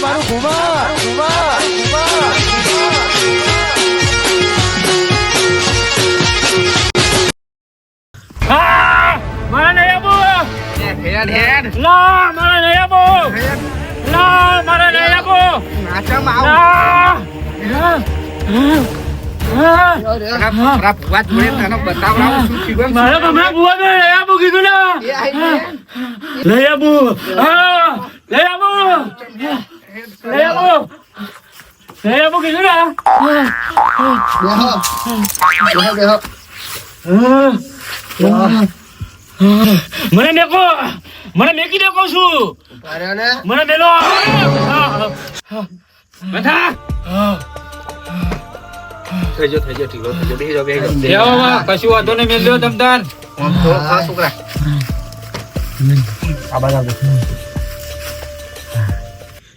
મારું ઘુમા મારા નહીં આબુ હેડ લા મારા નહીં આબુ લા મારા નહીં આબુ નાચમ આવ વાત જોડે તને બતાવડાવું શું થયું મારા ગમે બુઆ ને નહીં આબુ કીધું ને લઈ આબુ લઈ આબુ લઈ આબુ લઈ આબુ કીધું ને મને મેકો મને મેકી દે કહું છું મને મેલો બધા થઈ જો ઠીક બેહી જાવ કશું વાંધો નહીં મેલ્યો તમ તાર છોકરા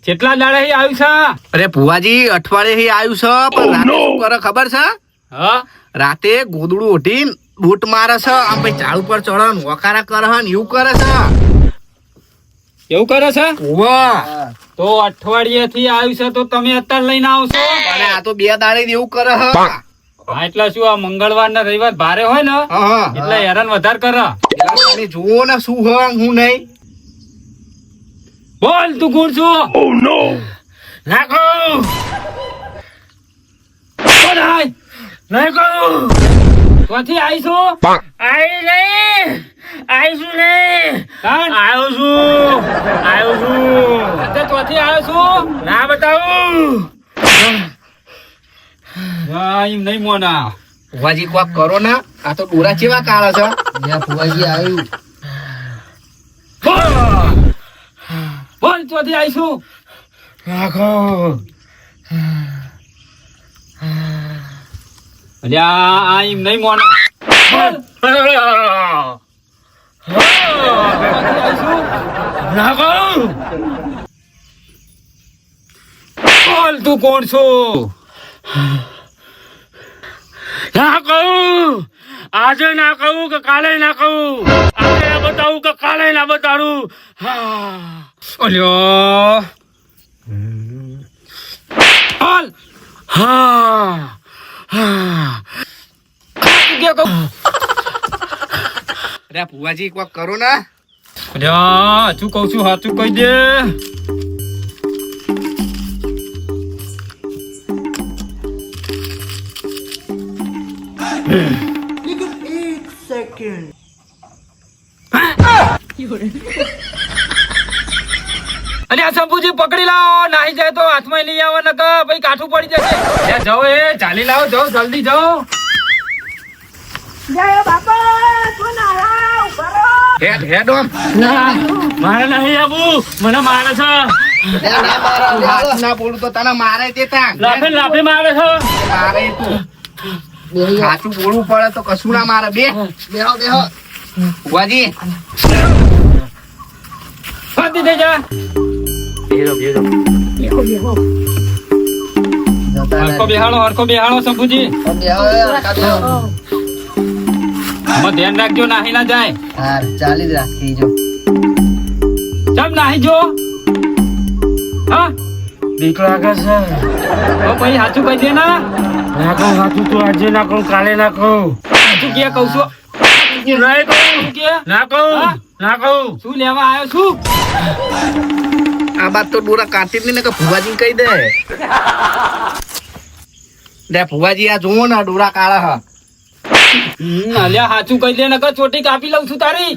કેટલા દાડા આવ્યું છે અરે ભુવાજી અઠવાડિયે આવ્યું છે પણ રાતે શું કરે ખબર છે હા રાતે ગોદડું ઉઠીને બૂટ મારે છે આમ ભાઈ ઝાડ ઉપર ચડે વકારા કરે છે એવું કરે છે એવું કરે છે વાહ તો અઠવાડિયે થી આવ્યું છે તો તમે અત્યારે લઈને આવશો અને આ તો 2 દાડે એવું કરે છે હા એટલે શું આ મંગળવાર ને રવિવાર ભારે હોય ને હા એટલે હેરાન વધારે કરે તમે જુઓ ને શું હોય હું નહીં બોલ તું કોણ છું ઓ નો નાખો કોણ આય નાખો ક્યાંથી આવીશું આઈ નહીં આવીશું નહીં આવ્યો છું ક્યાંથી આવ્યો છું ના બતાવું એમ નહીં મોના ભુવાજી કોક કરો ને આ તો ડોરા ચેવા કાળા છે ભુવાજી આવ્યું બોલ ક્યાંથી આવીશું નાખો અલ્યા એમ નહીં મોના બોલ તું કોણ છો ના કહું આજે ના કહું કે કાલે ના કહું આજે ના બતાવું કે કાલે ના બતાડું ઓલ્યો બોલ હા અરે ભુવાજી કોક કરો ને શું કઉ છું સાચું કહી દે અરે આ શંભુજી પકડી લાવો નાહી જાય તો હાથમાં નહીં આવે ને ભાઈ કાઠું પડી જશે જાઓ એ ચાલી લાવો જાઓ જલ્દી જાઓ હેડ ઓમ મારે નહીં આબુ મને મારે છે હાથ ના બોલું તો તને મારે દેતા લાફે મારે છે મારે તું સાચું બોલવું પડે તો કશું ના મારે બેહો ભુવાજી શાંતિ થઈ જા હરખો બેહાડો શંભુજી ધ્યાન રાખજો નાહી ના જાય ચાલી જ રાખી જો ચમ નાહી જો હા બીક લાગે છે ભાઈ સાચું કહી દે ના કહું સાચું તું આજે ના કહું કાલે ના કહું સાચું કે કહું છું નહીં કહું કે ના કહું શું લેવા આવ્યો છું આ બાત તો ડોરા કાઢી જ નહીં ને કે ભુવાજી કહી દે ભુવાજી આ જોવો ને ડોરા કાળા હા અલ્યા સાચું કહી દે નકર ચોટી કાપી લઉં છું તારી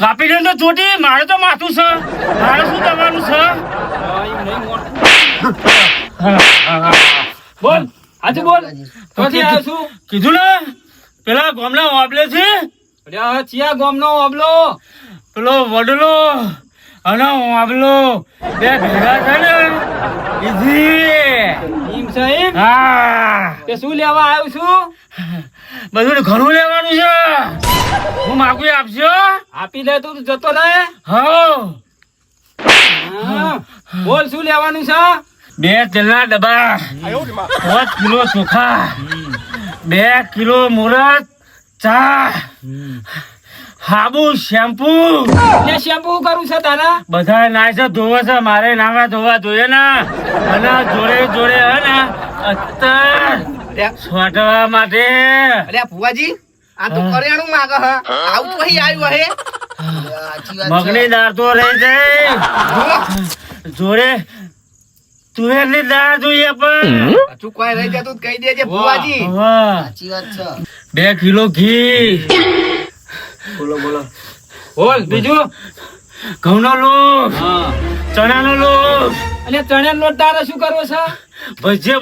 કાપી દે તો ચોટી મારે તો માથું છે મારે શું કરવાનું છે બોલ આજે બોલ ક્યાંથી આવ્યો છું કીધું ને પેલા ગામના ઓબલે છે અલ્યા ચિયા ગામનો ઓબલો પેલો વડલો અને ઓબલો બે ભેગા થઈને હા તે શું લેવા આવ્યું છું બધું ઘણું લેવાનું છે હું માગું આપજો આપી દે તું જતો રહે હા બોલ શું લેવાનું છે 2 તેલના ડબ્બા 5 કિલો ચોખા 2 કિલો મુરત ચા હાબુ શેમ્પુ લે શેમ્પુ કરું છે તારા બધા નાય છે ધોવા છે મારે નાવા ધોવા જોઈએ ને અને જોડે જોડે હે ને અત્તર છોટવા માટે અરે ભુવાજી આ તો કરિયાણું માંગે હ આવું તો અહીં આવ્યું હે મગની દાળ તો રહી જાય જોડે તુવેરની દાળ જોઈએ પણ હજુ કોઈ રહી જતું તો કહી દેજે ભુવાજી સાચી વાત છે 2 કિલો ઘી બોલો બોલ બીજું ઘઉંનો લોટ હા ચણાનો લોટ અને ચણિયાનો લોટ તારે શું કરવો છે ભજીયા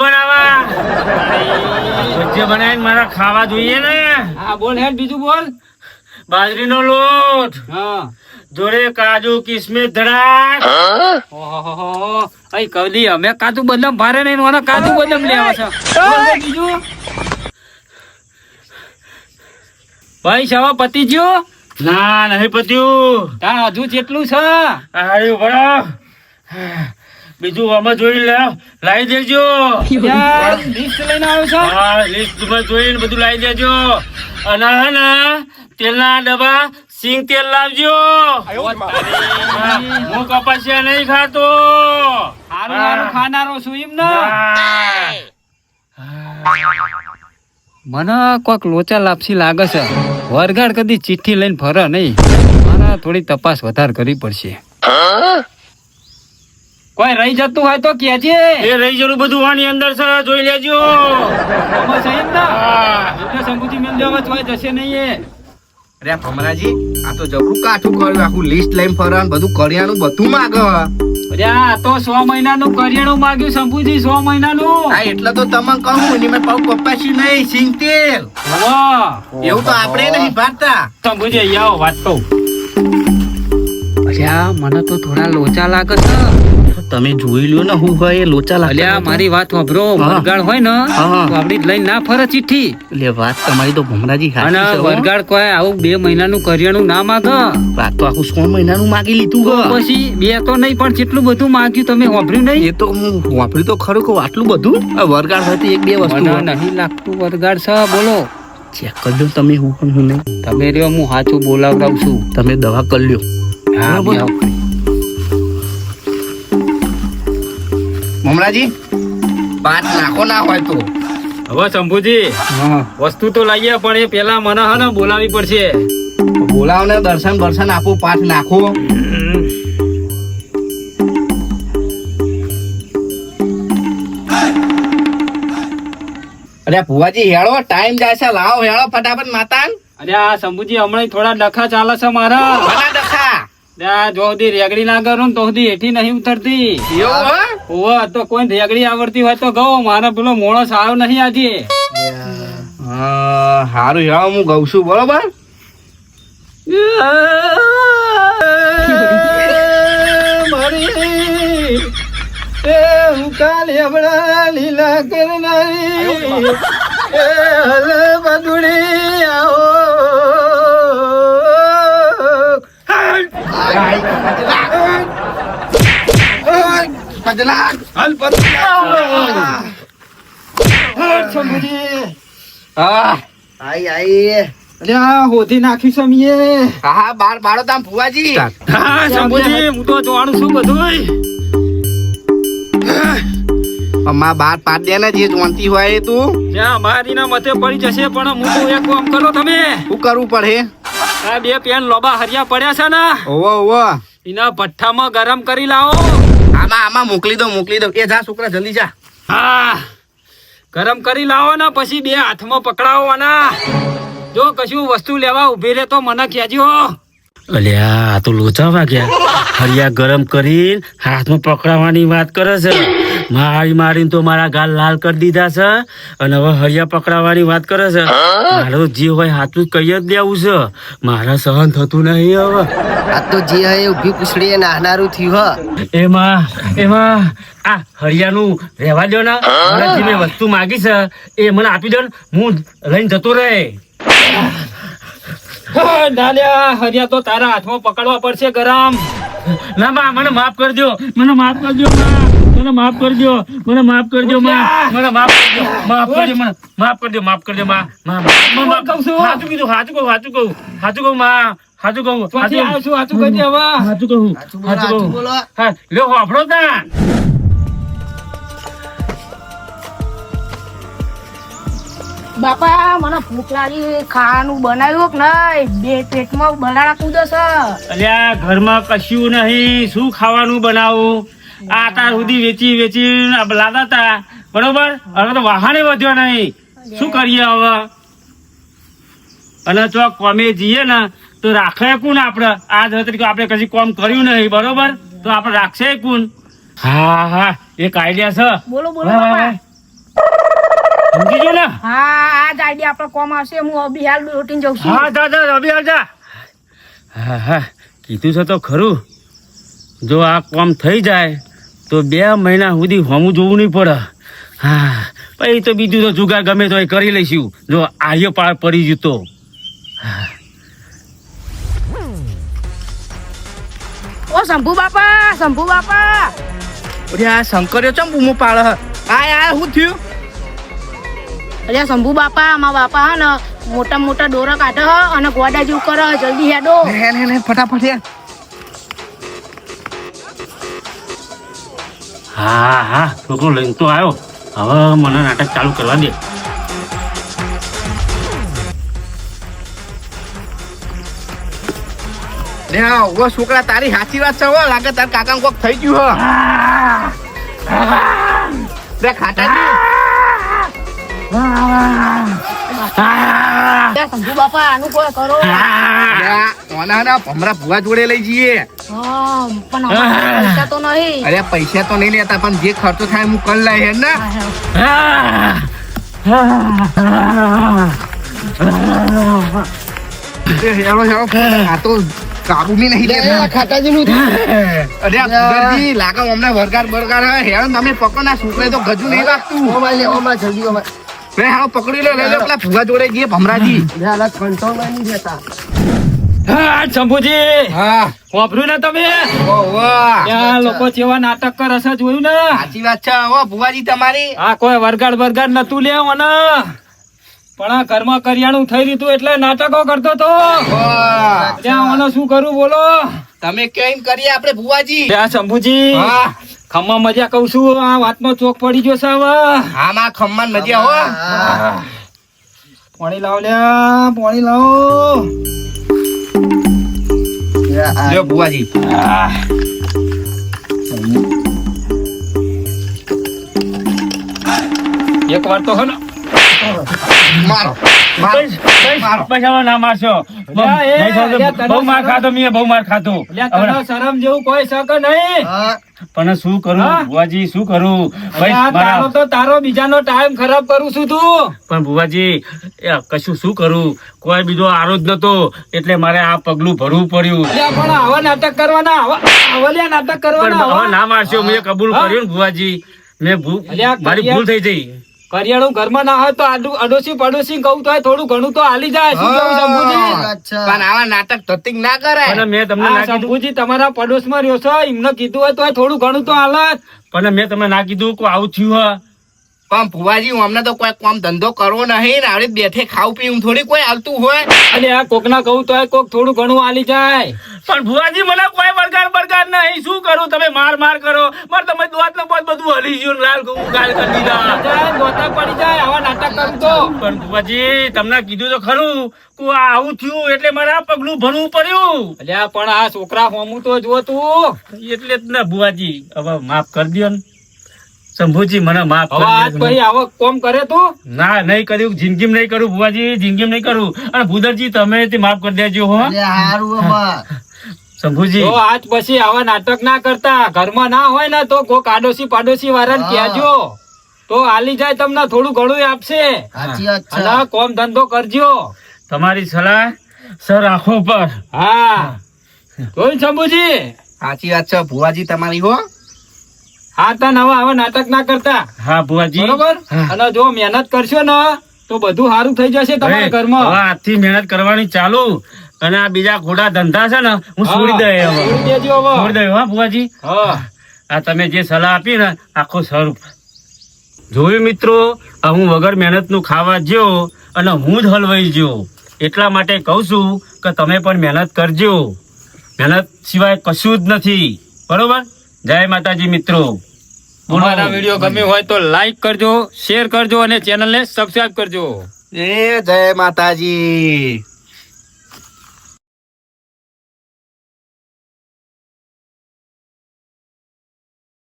બનાવીને મારા ખાવા જોઈએ ને હા બોલ હેડ બીજું બોલ બાજરીનો લોટ હા જોડે કાજુ કિસમિસ દ્રાક્ષ ઓહો અઈ કવલી અમે કાજુ બદામ ભારે નહીં ઓના કાજુ બદામ લેવા છે બોલ બોલ બીજું ભાઈ સવા પતિ ગયો ના નહીં પત્યું તાર હજુ જેટલું છે આર્યું બરો બીજું અમે જોઈ લાવી દેજો યાર લિસ્ટ લઈને આવ્યો છે હા લિસ્ટમાં જોઈને બધું લાવી દેજો અને હે ને તેલના ડબ્બા સિંગ તેલ લાવજો હા, હું કપાસિયા નહીં ખાતો હારું હારું ખાનારો છું એમ ને મને કોઈક લોચા લાપસી લાગે છે વરગાડ કદી ચિઠ્ઠી લઈને ફરે નહીં મારા થોડી તપાસ વધારે કરવી પડશે કોઈ રહી જતું હોય તો કેજે એ રહી જરું બધું આની અંદર છે જોઈ લેજો આમાં છે એમ ને? હા. એટલે શંકુજી મેલ દેવા ચોય જશે નહીં એ અરે ભમરાજી આ તો જબરું કાઠું કર્યું આખું લિસ્ટ લઈને ફરવાનું બધું કરિયાણું બધું માંગે અરે આ તો 100 મહિનાનું કરિયાણું માંગ્યું શંભુજી 100 મહિનાનું હા એટલે તો તમને કહું એની મેં પાઉં કપાસ્યું નહીં સિંગ તેલ વાહ એવું તો આપણે નહીં ભારતા શંભુજી અહીંયા આવો વાત કહું અલ્યા મને તો થોડા લોચા લાગે છે તમે જોઈ લ્યો ને હું ભાઈ લોચા અલ્યા મારી વાત વાપરો વરગાડ હોય ને હા. તો આપડી લઈને ના ફરે ચિઠ્ઠી એટલે વાત તમારી તો ભમરાજી અને વરગાડ કોઈ આવું 2 મહિનાનું કરિયાણું ના માંગે વાત તો આખું 100 મહિનાનું માગી લીધું તો પછી 2 તો નહીં પણ કેટલું બધું માંગ્યું તમે વાપર્યું નહીં એ તો હું વાપર્યું તો ખરું કે આટલું બધું આ વરગાડ હોય તો 1-2 વસ્તુ મને નહીં લાગતું વરગાડ છે બોલો ચેક કરજો તમે હું પણ હું નહીં તમે રહ્યો હું સાચું બોલાવડાવું છું તમે દવા કરી લ્યો હા બરાબર. બે આવો. ભમરાજી પાટ નાખો ના હોય તો હવે શંભુજી હા વસ્તુ તો લાવીએ પણ એ પેલા મને હે ને બોલાવી પડશે બોલાવો ને દર્શન આપો પાઠ નાખો અરે ભુવાજી હેળો ટાઈમ જાય છે લાવો હેળો ફટાફટ માતાન અરે આ શંભુજી હમણાં થોડા ડખા ચાલે છે મારા બના દખા ત્યાં જો સુધી રેગડી ના કરું ને તો સુધી હેઠી નહીં ઉતરતી એવું હો ઓવે તો કોઈ રેગડી આવડતી હોય તો ગયો મારે પેલો મોણસ આવ્યો નહીં આજે હારું હેળો હું ગઉં છું બરોબર મારી એ હું કાલે હમણાં લીલા કરનારી એ હલ બદુડી આવો હોધી નાખી સમીએ હા બાર બાળો તામ ભુવાજી હા શંભુજી હું તો જોવાનું છું બધું અમાર બાર પાડ દે ને જે જોનતી હોય એ તું જ્યાં મારી ના મતે પડી જશે પણ હું તો એક કામ કરો તમે શું કરવું પડે આ 2 પેન લોબા હરિયા પડ્યા છે ને ઓવો ઓવો એના ભઠ્ઠામાં ગરમ કરી લાવો આમાં મોકલી દો એ જા છોકરા જલ્દી જા હા ગરમ કરી લાવો ને પછી 2 હાથમાં પકડાવવાના જો કશું વસ્તુ લેવા ઉભી રહે તો મને કહેજો અલ્યા આ તો લોચા વાગ્યા હરિયા ગરમ કરીને હાથમાં પકડાવવાની વાત કરે છે મારીને તો મારા ગાલ લાલ કરી દીધા છે અને હવે હરિયા પકડાવવાની વાત કરે છે મારો જે હોય હાથું કહી જ દેવું છે મારા સહન થતું નહીં હવે આ તો જે હે ઉભી પૂછડી નાહનારું થયું હ એમાં આ હરિયાનું રહેવા દો ને મને જે મેં વસ્તુ માગી છે એ મને આપી દો ને હું લઈને જતો રહે ડાલ્યા હરિયા તો તારા હાથમાં પકડવા પડશે ગરમ ના માં મને માફ કરજો મને માફ કરજો માં મને માફ કરજો મને માફ કરજો માં મને માફ કરજો માફ કરજો મને માફ કરજો માં માં કહું છું. સાચું કહું માં સાચું કહું ચોથી આવ્યો છું સાચું કહી દે હવે સાચું કહું સાચું બોલો, સાચું બોલો. હા લ્યો વાપરો તા બાપા મને ભૂખ લાગી ખાવાનું બનાવ્યું કે નહીં બે પેટમાં બલાડા કૂદે છે અલ્યા ઘરમાં કશું નહીં શું ખાવાનું બનાવું આ તાર સુધી વેચી લાદા તા બરોબર હવે તો વાહને વધ્યો નહીં શું કરીએ હવે અને જો કોમે જઈએ ને તો રાખે કોણ આપણે આજ તરીકે આપણે કશી કોમ કર્યું નહીં બરોબર તો આપણે રાખશે કોણ હા એક આઈડિયા છે બોલો બોલો બાપા સમજી ગયો ને હા આજ આઈડિયા આપણે કોમ આવશે હું અભી હાલ રોટીને જઉં છું હા જા રવિ આવજા હા કીધું છે તો ખરું જો આ કામ થઈ જાય તો 2 મહિના સુધી હોમું જોવું નહીં પડે હા પછી તો બીજું તો જુગાર ગમે તો એ કરી લઈશું જો આયો પાર પડી જતો ઓ શંભુ બાપા આ શંકર્યો ચમ બૂમો પાડે આ શું થયું અરે શંભુ બાપા મારા બાપા હે ને મોટા દોરા કાઢે હ અને ગોડા જેવું કરે હ. જલ્દી હેડો હે ફટાફટ યાર હા છોકરો લઈને તો આવ્યો હવે મને નાટક ચાલુ કરવા દે લે ઓ છોકરા તારી સાચી વાત છે હો લાગે તાર કાકા કોક થઈ ગયું હો લે ખાટાજી શંભુ બાપા આનું કોઈ કરો ઓના ભમરા ભુવા જોડે લઈ જઈએ હા પણ અમારા પૈસા તો નહીં અરે પૈસા તો નહીં લેતા પણ જે ખર્ચો થાય હું કરી લઈ હે ને આ તો કાબુ બી નહીં લેતા ખાટાજીનું અરે ભુવાજી લાગે અમને વરગાર હેરણ તમે પકડો ના છોકરે તો ગજુ નહીં લાગતું ઓમાં જલ્દી ઓમાં. રે હાલો પકડી લો લઈ લો પેલા ભુવા જોડે જઈએ ભમરાજી લે, આલા કંટ્રોલમાં નહીં રહેતા. હા શંભુજી હા વાપર્યું ને તમે ઓ વાહ ત્યાં લોકો જેવા નાટક કરે છે જોયું ને સાચી વાત છે હો ભુવાજી તમારી આ કોઈ વરગાડ નતું લેવ અને પણ આ ઘરમાં કરિયાણું થઈ રહ્યું એટલે નાટકો કરતો તો વાહ. ત્યાં મને શું કરું બોલો તમે કેમ કરીએ આપણે ભુવાજી ત્યાં શંભુજી હા ખમ્મા મજા કઉ છું આ વાતમાં ચોક પડી ગયો છે હવે હા માં ખમ્માન મજા હો પાણી લાવ લ્યા પાણી લાવો લ્યો ભુવાજી એક વાર તો હે ને મારો મારો મારો પૈસા ના મારશો લ્યા, એ, લ્યા, તને બહુ માર ખાધો મેં બહુ માર ખાધો લ્યા, તને શરમ જેવું કોઈ શકે નહીં હા, પણ શું કરું હા? ભુવાજી શું કરું અરે આ તારો તો તારો બીજાનો ટાઈમ ખરાબ કરું છું તું પણ ભુવાજી એ કશું શું કરું કોઈ બીજો આરો જ નતો એટલે મારે આ પગલું ભરવું પડ્યું લ્યા, પણ આવા નાટક કરવાના આવા લ્યા નાટક પણ કરવાના હવે આવા. ના મારશો મેં કબૂલ હા? કર્યું ને ભુવાજી મેં અલ્યા, મારી ભૂલ થઈ જઈ કરિયાણું ઘરમાં ના હોય તો અડોશી પડોશી કહું તો થોડું ઘણું તો હાલી જાય શું કેવું શંભુજી અચ્છા. પણ આવા નાટક તતિંગ ના કરે પણ મેં તમને આ ના કીધું શંભુજી તમારા પડોશમાં રહ્યો છો એમને કીધું હોય તો થોડું ઘણું તો હાલત પણ મેં તમને ના કીધું કે આવું થયું હે પણ ભુવાજી અમને તો કોઈ કામ ધંધો કરવો નહીં ને આવડે બેઠે ખાવું પીવું થોડી કોઈ હાલતું હોય અને આ કોક ના કહું તો કોક થોડું ઘણું હાલી જાય પણ ભુવાજી મને કોઈ બરગાડ નહીં શું કરું તમે માર કરો માર તમે દોત ને બધું હલી ગયું લાલ ગાલ કરી દીધા જાય, દોતા પડી જાય આવા નાટક કરું તો પણ ભુવાજી તમને કીધું તો ખરું કે આ આવું થયું એટલે મારે આ પગલું ભરવું પડ્યું અલ્યા પણ આ છોકરા હોમું તો જો તું એટલે જ ને ભુવાજી હવે માફ કરી દ્યો ને શંભુજી મને માફ હવે આજ કરી ભાઈ દ્યો આવો કોમ કરે તું ના નહીં કર્યું જિંદગી નહીં કરું ભુવાજી જિંદગી નહીં કરું અને ભૂદરજી તમે તે માફ કરી દેજો હો લે, હારું હો બા. શંભુજી તો આજ પછી આવા નાટક ના કરતા ઘરમાં ના હોય ને તો કોક આડોશી પાડોશી વાળાને હા. કહેજો તો હાલી જાય તમને થોડું ઘણું આપશે સાચી વાત છે. અને કોમ ધંધો કરજો તમારી સલાહ સર આંખો પર હા જોયું શંભુજી સાચી વાત છે ભુવાજી તમારી હો હા તને હવે આવા નાટક ના કરતા હા ભુવાજી બરોબર હા. અને જો મહેનત કરશો ને તો બધું સારું થઈ જશે તમારા હવે ઘરમાં આજથી મહેનત કરવાની ચાલુ અને આ બીજા ખોટા ધંધા છે ને હું હા, છોડી દે છોડી દેજો હવે. છોડી દઉં હા ભુવાજી હા આ તમે જે સલાહ આપી ને આખો સર જોયું મિત્રો હું વગર મહેનત નું ખાવા જ્યો અને હું જ હલવાઈ ગયો એટલા માટે કહું છું કે કે તમે પણ મહેનત કરજો. મહેનત સિવાય કશું જ નથી. બરોબર? જય માતાજી મિત્રો. અમારા વિડીયો ગમ્યો હોય તો લાઈક કરજો, શેર કરજો અને ચેનલને સબસ્ક્રાઇબ કરજો. જય માતાજી.